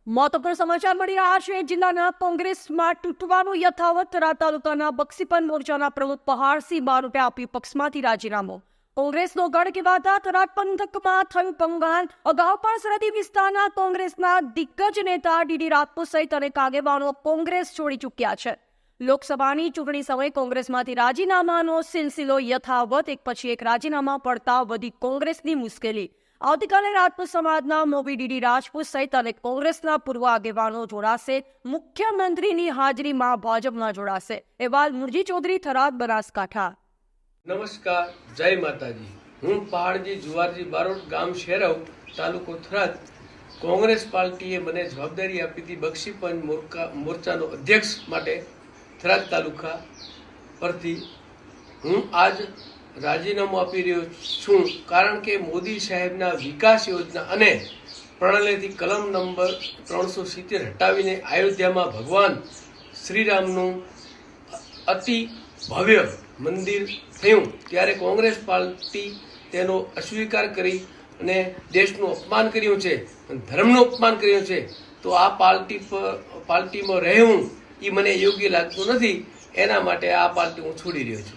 મહત્વપૂર્ણ સમાચાર મળી રહ્યા છે। જિલ્લાના કોંગ્રેસમાં તૂટવાનું યથાવત। થરાદ તાલુકાના બક્ષીપંથ મોરચાના પ્રમુખ પહાડસિંહ બારોટે આપ્યું પક્ષમાંથી રાજીનામું। કોંગ્રેસનો ગઢ કહેવાતા થરાદ પંથકમાં થયું ભંગાણ। અગાઉ પણ સરહદી વિસ્તારના કોંગ્રેસના દિગ્ગજ નેતા ડીડી રાજપૂત સહિત અનેક આગેવાનો કોંગ્રેસ છોડી ચૂક્યા છે। લોકસભાની ચૂંટણી સમયે કોંગ્રેસમાંથી રાજીનામાનો સિલસિલો યથાવત। એક પછી એક રાજીનામા પડતા વધી કોંગ્રેસની મુશ્કેલી। આવતીકાલે રાજપૂત સમાજના મોભી ડીડી રાજપૂત સહિત અનેક કોંગ્રેસના પૂર્વ આગેવાનો જોડાશે। મુખ્યમંત્રીની હાજરીમાં ભાજપમાં જોડાશે। અહેવાલ મુરજી ચૌધરી, થરાદ, બનાસકાંઠા। નમસ્કાર, જય માતાજી। હું પહાડજી જુવારજી બારોટ, ગામ શેરવ, તાલુકો થરાદ। કોંગ્રેસ પાર્ટીએ મને જવાબદારી આપી હતી બક્ષીપંથ મોરચાનો અધ્યક્ષ માટે થરાદ તાલુકા પરથી હું આજ રાજીનામું આપી રહ્યો છું, કારણ કે મોદી સાહેબના વિકાસ યોજના અને પ્રણયથી કલમ નંબર 370 હટાવીને અયોધ્યામાં ભગવાન શ્રીરામનું અતિ ભવ્ય મંદિર થયું, ત્યારે કોંગ્રેસ પાર્ટી તેનો અસ્વીકાર કરી અને દેશનું અપમાન કર્યું છે, ધર્મનું અપમાન કર્યું છે। તો આ પાર્ટીમાં રહેવું એ મને યોગ્ય લાગતું નથી। એના માટે આ પાર્ટી હું છોડી રહ્યો છું।